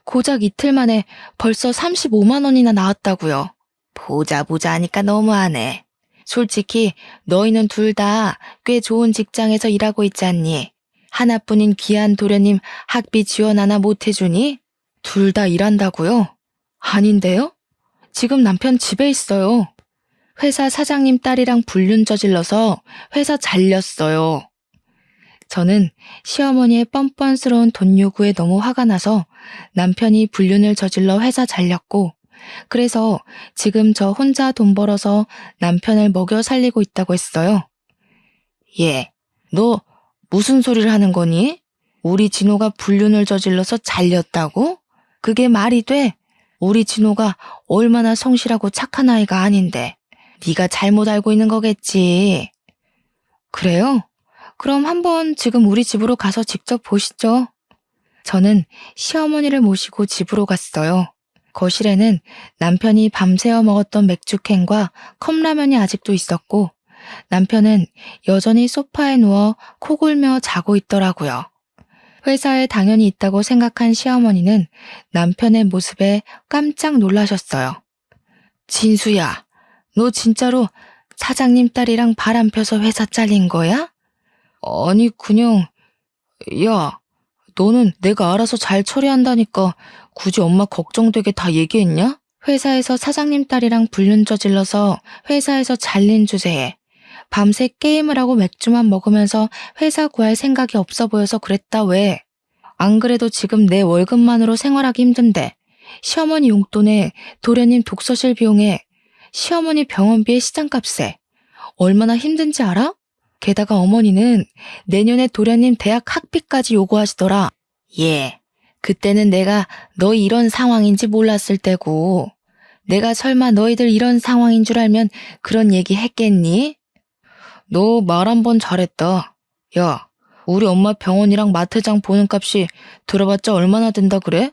고작 이틀 만에 벌써 35만 원이나 나왔다고요. 보자 하니까 너무하네. 솔직히 너희는 둘 다 꽤 좋은 직장에서 일하고 있잖니. 하나뿐인 귀한 도련님 학비 지원 하나 못 해주니? 둘 다 일한다고요? 아닌데요? 지금 남편 집에 있어요. 회사 사장님 딸이랑 불륜 저질러서 회사 잘렸어요. 저는 시어머니의 뻔뻔스러운 돈 요구에 너무 화가 나서 남편이 불륜을 저질러 회사 잘렸고 그래서 지금 저 혼자 돈 벌어서 남편을 먹여 살리고 있다고 했어요. 얘, 너 무슨 소리를 하는 거니? 우리 진호가 불륜을 저질러서 잘렸다고? 그게 말이 돼? 우리 진호가 얼마나 성실하고 착한 아이가 아닌데 네가 잘못 알고 있는 거겠지. 그래요? 그럼 한번 지금 우리 집으로 가서 직접 보시죠. 저는 시어머니를 모시고 집으로 갔어요. 거실에는 남편이 밤새워 먹었던 맥주캔과 컵라면이 아직도 있었고 남편은 여전히 소파에 누워 코 골며 자고 있더라고요. 회사에 당연히 있다고 생각한 시어머니는 남편의 모습에 깜짝 놀라셨어요. 진수야, 너 진짜로 사장님 딸이랑 바람 펴서 회사 잘린 거야? 아니, 그냥, 야, 너는 내가 알아서 잘 처리한다니까 굳이 엄마 걱정되게 다 얘기했냐? 회사에서 사장님 딸이랑 불륜 저질러서 회사에서 잘린 주제에 밤새 게임을 하고 맥주만 먹으면서 회사 구할 생각이 없어 보여서 그랬다 왜? 안 그래도 지금 내 월급만으로 생활하기 힘든데 시어머니 용돈에 도련님 독서실 비용에 시어머니 병원비에 시장값에 얼마나 힘든지 알아? 게다가 어머니는 내년에 도련님 대학 학비까지 요구하시더라. 예, 그때는 내가 너희 이런 상황인지 몰랐을 때고 내가 설마 너희들 이런 상황인 줄 알면 그런 얘기 했겠니? 너 말 한 번 잘했다. 야, 우리 엄마 병원이랑 마트장 보는 값이 들어봤자 얼마나 된다 그래?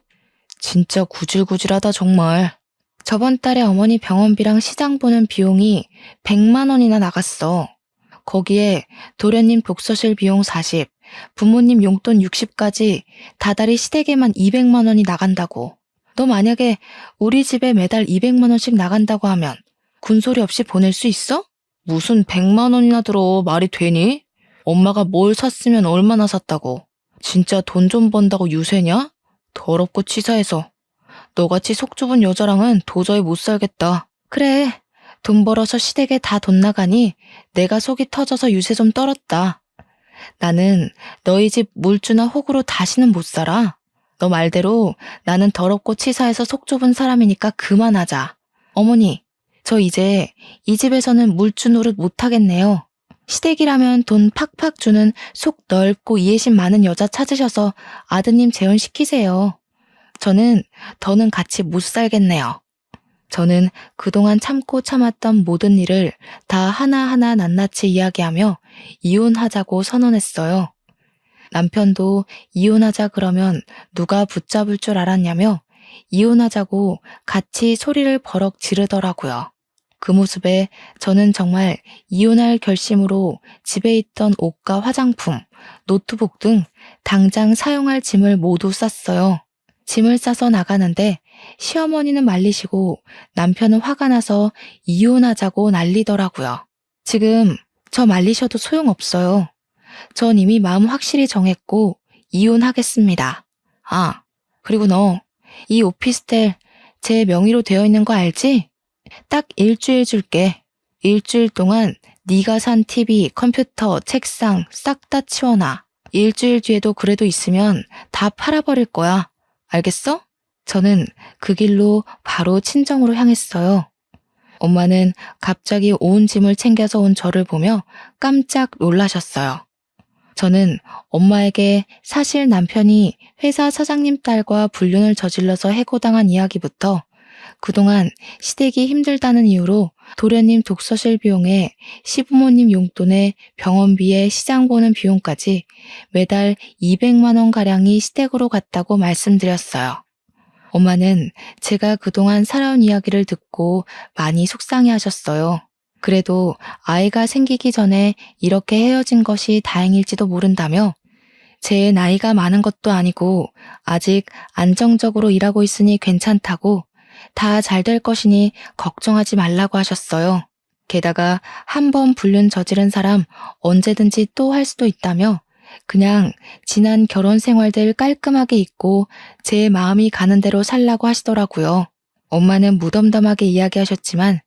진짜 구질구질하다 정말. 저번 달에 어머니 병원비랑 시장 보는 비용이 100만 원이나 나갔어. 거기에 도련님 독서실 비용 40, 부모님 용돈 60까지 다달이 시댁에만 200만 원이 나간다고. 너 만약에 우리 집에 매달 200만 원씩 나간다고 하면 군소리 없이 보낼 수 있어? 무슨 100만 원이나 들어 말이 되니? 엄마가 뭘 샀으면 얼마나 샀다고. 진짜 돈 좀 번다고 유세냐? 더럽고 치사해서. 너같이 속 좁은 여자랑은 도저히 못 살겠다. 그래, 돈 벌어서 시댁에 다 돈 나가니 내가 속이 터져서 유세 좀 떨었다. 나는 너희 집 물주나 호구로 다시는 못 살아. 너 말대로 나는 더럽고 치사해서 속 좁은 사람이니까 그만하자. 어머니, 저 이제 이 집에서는 물주 노릇 못하겠네요. 시댁이라면 돈 팍팍 주는 속 넓고 이해심 많은 여자 찾으셔서 아드님 재혼시키세요. 저는 더는 같이 못 살겠네요. 저는 그동안 참고 참았던 모든 일을 다 하나하나 낱낱이 이야기하며 이혼하자고 선언했어요. 남편도 이혼하자 그러면 누가 붙잡을 줄 알았냐며 이혼하자고 같이 소리를 버럭 지르더라고요. 그 모습에 저는 정말 이혼할 결심으로 집에 있던 옷과 화장품, 노트북 등 당장 사용할 짐을 모두 쌌어요. 짐을 싸서 나가는데 시어머니는 말리시고 남편은 화가 나서 이혼하자고 난리더라고요. 지금 저 말리셔도 소용없어요. 전 이미 마음 확실히 정했고 이혼하겠습니다. 아, 그리고 너 이 오피스텔 제 명의로 되어 있는 거 알지? 딱 일주일 줄게. 일주일 동안 네가 산 TV, 컴퓨터, 책상 싹 다 치워놔. 일주일 뒤에도 그래도 있으면 다 팔아버릴 거야. 알겠어? 저는 그 길로 바로 친정으로 향했어요. 엄마는 갑자기 온 짐을 챙겨서 온 저를 보며 깜짝 놀라셨어요. 저는 엄마에게 사실 남편이 회사 사장님 딸과 불륜을 저질러서 해고당한 이야기부터 그동안 시댁이 힘들다는 이유로 도련님 독서실 비용에 시부모님 용돈에 병원비에 시장 보는 비용까지 매달 200만 원가량이 시댁으로 갔다고 말씀드렸어요. 엄마는 제가 그동안 살아온 이야기를 듣고 많이 속상해 하셨어요. 그래도 아이가 생기기 전에 이렇게 헤어진 것이 다행일지도 모른다며 제 나이가 많은 것도 아니고 아직 안정적으로 일하고 있으니 괜찮다고 다 잘 될 것이니 걱정하지 말라고 하셨어요. 게다가 한 번 불륜 저지른 사람 언제든지 또 할 수도 있다며 그냥 지난 결혼 생활들 깔끔하게 잊고 제 마음이 가는 대로 살라고 하시더라고요. 엄마는 무덤덤하게 이야기하셨지만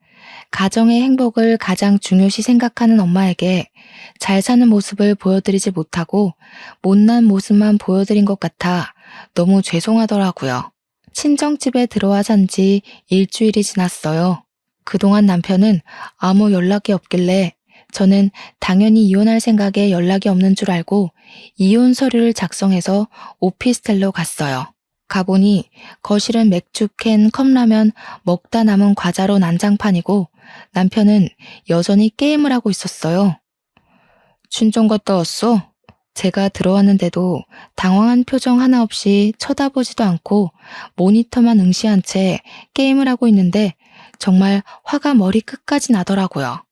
가정의 행복을 가장 중요시 생각하는 엄마에게 잘 사는 모습을 보여드리지 못하고 못난 모습만 보여드린 것 같아 너무 죄송하더라고요. 친정집에 들어와 산 지 일주일이 지났어요. 그동안 남편은 아무 연락이 없길래 저는 당연히 이혼할 생각에 연락이 없는 줄 알고 이혼 서류를 작성해서 오피스텔로 갔어요. 가보니 거실은 맥주캔, 컵라면, 먹다 남은 과자로 난장판이고 남편은 여전히 게임을 하고 있었어요. 친정 갔다 왔어? 제가 들어왔는데도 당황한 표정 하나 없이 쳐다보지도 않고 모니터만 응시한 채 게임을 하고 있는데 정말 화가 머리 끝까지 나더라고요.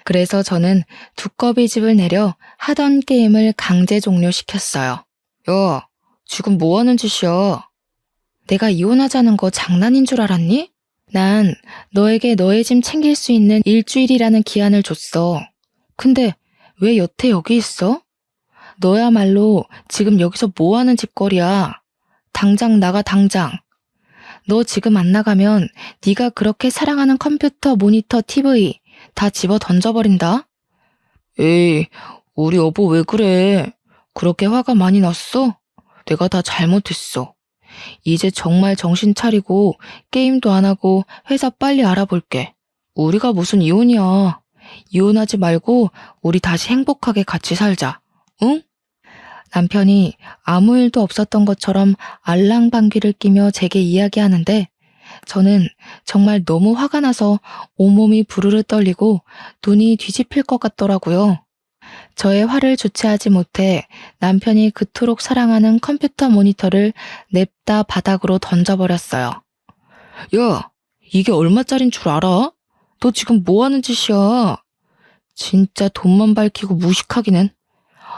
그래서 저는 두꺼비 집을 내려 하던 게임을 강제 종료시켰어요. 야, 지금 뭐 하는 짓이야? 내가 이혼하자는 거 장난인 줄 알았니? 난 너에게 너의 짐 챙길 수 있는 일주일이라는 기한을 줬어. 근데 왜 여태 여기 있어? 너야말로 지금 여기서 뭐 하는 짓거리야? 당장 나가, 당장. 너 지금 안 나가면 네가 그렇게 사랑하는 컴퓨터, 모니터, TV 다 집어 던져버린다. 에이, 우리 여보 왜 그래? 그렇게 화가 많이 났어? 내가 다 잘못했어. 이제 정말 정신 차리고 게임도 안 하고 회사 빨리 알아볼게. 우리가 무슨 이혼이야. 이혼하지 말고 우리 다시 행복하게 같이 살자. 응? 남편이 아무 일도 없었던 것처럼 알랑방귀를 끼며 제게 이야기하는데 저는 정말 너무 화가 나서 온몸이 부르르 떨리고 눈이 뒤집힐 것 같더라고요. 저의 화를 주체하지 못해 남편이 그토록 사랑하는 컴퓨터 모니터를 냅다 바닥으로 던져버렸어요. 야, 이게 얼마짜린 줄 알아? 너 지금 뭐 하는 짓이야? 진짜 돈만 밝히고 무식하기는.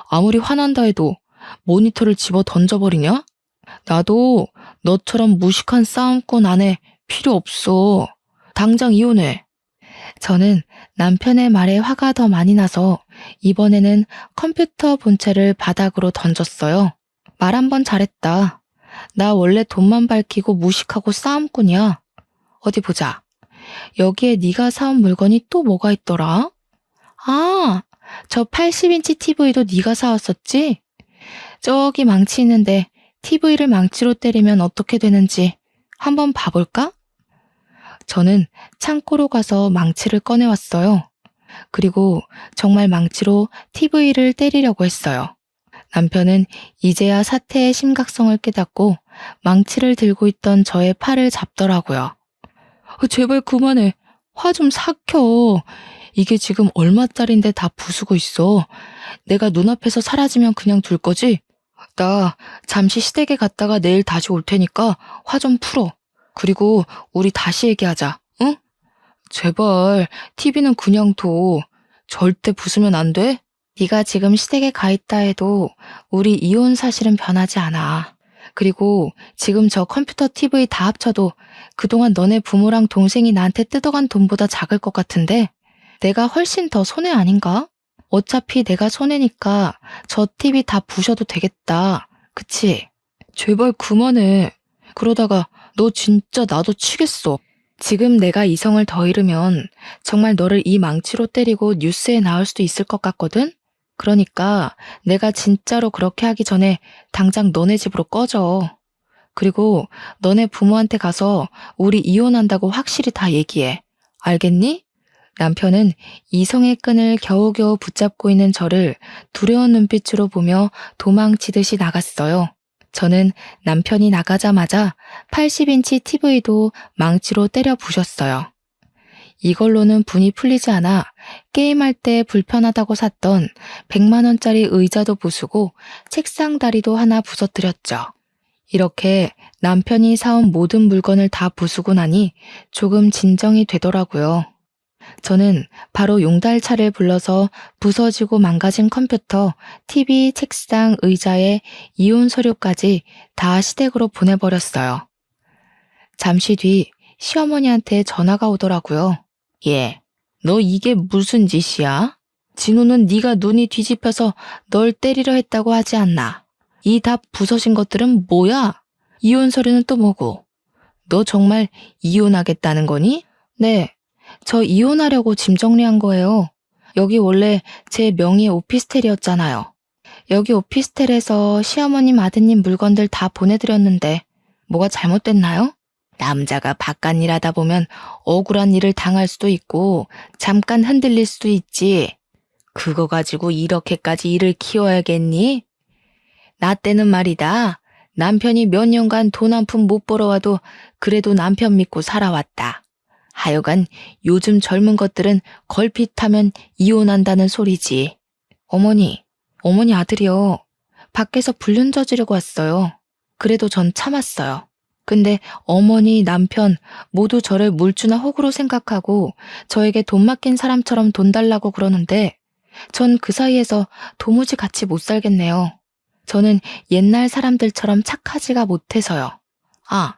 아무리 화난다 해도 모니터를 집어 던져버리냐? 나도 너처럼 무식한 싸움꾼 아내 필요 없어. 당장 이혼해. 저는 남편의 말에 화가 더 많이 나서 이번에는 컴퓨터 본체를 바닥으로 던졌어요. 말 한 번 잘했다. 나 원래 돈만 밝히고 무식하고 싸움꾼이야. 어디 보자. 여기에 네가 사온 물건이 또 뭐가 있더라? 아, 저 80인치 TV도 네가 사왔었지? 저기 망치 있는데 TV를 망치로 때리면 어떻게 되는지 한번 봐볼까? 저는 창고로 가서 망치를 꺼내왔어요. 그리고 정말 망치로 TV를 때리려고 했어요. 남편은 이제야 사태의 심각성을 깨닫고 망치를 들고 있던 저의 팔을 잡더라고요. 제발 그만해. 화 좀 삭혀. 이게 지금 얼마짜린데 다 부수고 있어. 내가 눈앞에서 사라지면 그냥 둘 거지? 나 잠시 시댁에 갔다가 내일 다시 올 테니까 화 좀 풀어. 그리고 우리 다시 얘기하자, 응? 제발 TV는 그냥 둬. 절대 부수면 안 돼? 네가 지금 시댁에 가 있다 해도 우리 이혼 사실은 변하지 않아. 그리고 지금 저 컴퓨터 TV 다 합쳐도 그동안 너네 부모랑 동생이 나한테 뜯어간 돈보다 작을 것 같은데 내가 훨씬 더 손해 아닌가? 어차피 내가 손해니까 저 TV 다 부셔도 되겠다. 그치? 제발 그만해. 그러다가 너 진짜 나도 치겠어. 지금 내가 이성을 더 잃으면 정말 너를 이 망치로 때리고 뉴스에 나올 수도 있을 것 같거든? 그러니까 내가 진짜로 그렇게 하기 전에 당장 너네 집으로 꺼져. 그리고 너네 부모한테 가서 우리 이혼한다고 확실히 다 얘기해. 알겠니? 남편은 이성의 끈을 겨우겨우 붙잡고 있는 저를 두려운 눈빛으로 보며 도망치듯이 나갔어요. 저는 남편이 나가자마자 80인치 TV도 망치로 때려 부셨어요. 이걸로는 분이 풀리지 않아 게임할 때 불편하다고 샀던 100만 원짜리 의자도 부수고 책상 다리도 하나 부서뜨렸죠. 이렇게 남편이 사온 모든 물건을 다 부수고 나니 조금 진정이 되더라고요. 저는 바로 용달차를 불러서 부서지고 망가진 컴퓨터, TV, 책상, 의자에 이혼 서류까지 다 시댁으로 보내버렸어요. 잠시 뒤 시어머니한테 전화가 오더라고요. 예, 너 이게 무슨 짓이야? 진우는 네가 눈이 뒤집혀서 널 때리려 했다고 하지 않나? 이 다 부서진 것들은 뭐야? 이혼 서류는 또 뭐고? 너 정말 이혼하겠다는 거니? 네. 저 이혼하려고 짐 정리한 거예요. 여기 원래 제 명의의 오피스텔이었잖아요. 여기 오피스텔에서 시어머님 아드님 물건들 다 보내드렸는데 뭐가 잘못됐나요? 남자가 바깥 일하다 보면 억울한 일을 당할 수도 있고 잠깐 흔들릴 수도 있지. 그거 가지고 이렇게까지 일을 키워야겠니? 나 때는 말이다. 남편이 몇 년간 돈 한 푼 못 벌어와도 그래도 남편 믿고 살아왔다. 하여간 요즘 젊은 것들은 걸핏하면 이혼한다는 소리지. 어머니 아들이요. 밖에서 불륜 저지르고 왔어요. 그래도 전 참았어요. 근데 어머니, 남편 모두 저를 물주나 호구로 생각하고 저에게 돈 맡긴 사람처럼 돈 달라고 그러는데 전 그 사이에서 도무지 같이 못 살겠네요. 저는 옛날 사람들처럼 착하지가 못해서요. 아,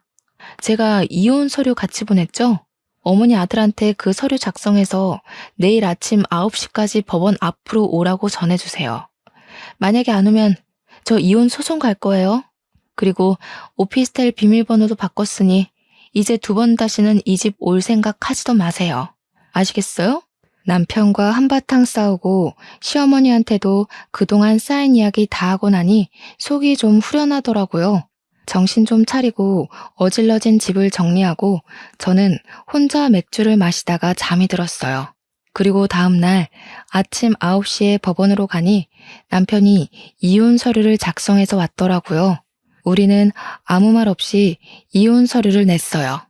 제가 이혼 서류 같이 보냈죠? 어머니 아들한테 그 서류 작성해서 내일 아침 9시까지 법원 앞으로 오라고 전해주세요. 만약에 안 오면 저 이혼 소송 갈 거예요. 그리고 오피스텔 비밀번호도 바꿨으니 이제 두 번 다시는 이 집 올 생각 하지도 마세요. 아시겠어요? 남편과 한바탕 싸우고 시어머니한테도 그동안 쌓인 이야기 다 하고 나니 속이 좀 후련하더라고요. 정신 좀 차리고 어질러진 집을 정리하고 저는 혼자 맥주를 마시다가 잠이 들었어요. 그리고 다음날 아침 9시에 법원으로 가니 남편이 이혼 서류를 작성해서 왔더라고요. 우리는 아무 말 없이 이혼 서류를 냈어요.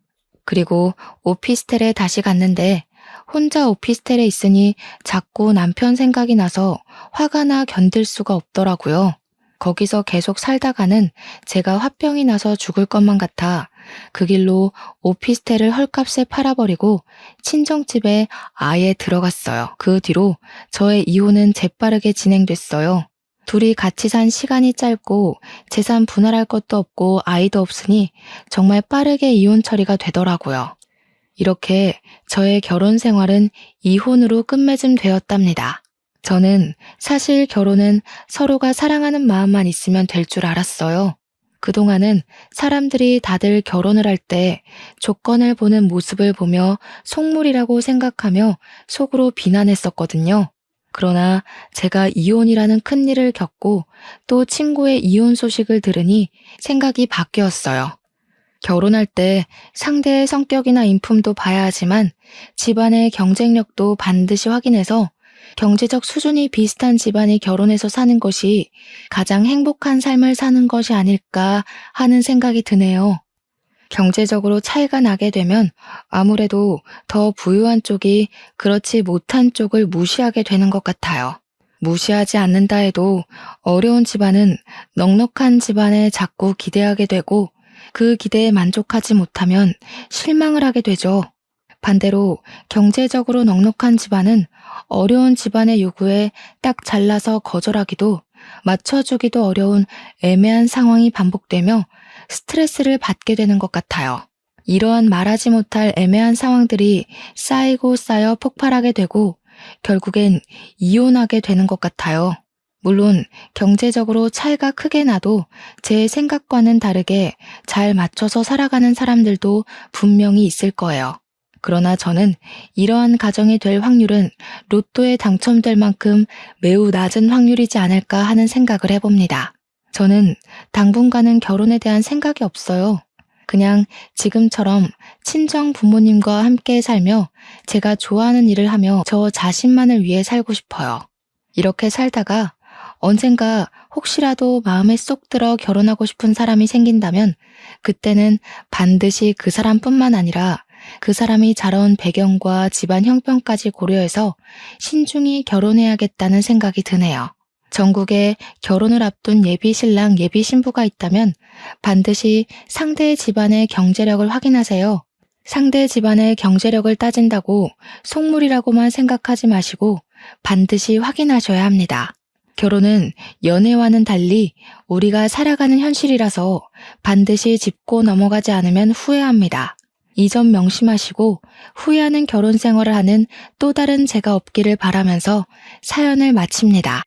그리고 오피스텔에 다시 갔는데 혼자 오피스텔에 있으니 자꾸 남편 생각이 나서 화가 나 견딜 수가 없더라고요. 거기서 계속 살다가는 제가 화병이 나서 죽을 것만 같아 그 길로 오피스텔을 헐값에 팔아버리고 친정집에 아예 들어갔어요. 그 뒤로 저의 이혼은 재빠르게 진행됐어요. 둘이 같이 산 시간이 짧고 재산 분할할 것도 없고 아이도 없으니 정말 빠르게 이혼 처리가 되더라고요. 이렇게 저의 결혼 생활은 이혼으로 끝맺음 되었답니다. 저는 사실 결혼은 서로가 사랑하는 마음만 있으면 될 줄 알았어요. 그동안은 사람들이 다들 결혼을 할 때 조건을 보는 모습을 보며 속물이라고 생각하며 속으로 비난했었거든요. 그러나 제가 이혼이라는 큰일을 겪고 또 친구의 이혼 소식을 들으니 생각이 바뀌었어요. 결혼할 때 상대의 성격이나 인품도 봐야 하지만 집안의 경쟁력도 반드시 확인해서 경제적 수준이 비슷한 집안이 결혼해서 사는 것이 가장 행복한 삶을 사는 것이 아닐까 하는 생각이 드네요. 경제적으로 차이가 나게 되면 아무래도 더 부유한 쪽이 그렇지 못한 쪽을 무시하게 되는 것 같아요. 무시하지 않는다 해도 어려운 집안은 넉넉한 집안에 자꾸 기대하게 되고 그 기대에 만족하지 못하면 실망을 하게 되죠. 반대로 경제적으로 넉넉한 집안은 어려운 집안의 요구에 딱 잘라서 거절하기도 맞춰주기도 어려운 애매한 상황이 반복되며 스트레스를 받게 되는 것 같아요. 이러한 말하지 못할 애매한 상황들이 쌓이고 쌓여 폭발하게 되고 결국엔 이혼하게 되는 것 같아요. 물론 경제적으로 차이가 크게 나도 제 생각과는 다르게 잘 맞춰서 살아가는 사람들도 분명히 있을 거예요. 그러나 저는 이러한 가정이 될 확률은 로또에 당첨될 만큼 매우 낮은 확률이지 않을까 하는 생각을 해봅니다. 저는 당분간은 결혼에 대한 생각이 없어요. 그냥 지금처럼 친정 부모님과 함께 살며 제가 좋아하는 일을 하며 저 자신만을 위해 살고 싶어요. 이렇게 살다가 언젠가 혹시라도 마음에 쏙 들어 결혼하고 싶은 사람이 생긴다면 그때는 반드시 그 사람뿐만 아니라 그 사람이 자라온 배경과 집안 형편까지 고려해서 신중히 결혼해야겠다는 생각이 드네요. 전국에 결혼을 앞둔 예비 신랑, 예비 신부가 있다면 반드시 상대의 집안의 경제력을 확인하세요. 상대 집안의 경제력을 따진다고 속물이라고만 생각하지 마시고 반드시 확인하셔야 합니다. 결혼은 연애와는 달리 우리가 살아가는 현실이라서 반드시 짚고 넘어가지 않으면 후회합니다. 이 점 명심하시고 후회하는 결혼 생활을 하는 또 다른 제가 없기를 바라면서 사연을 마칩니다.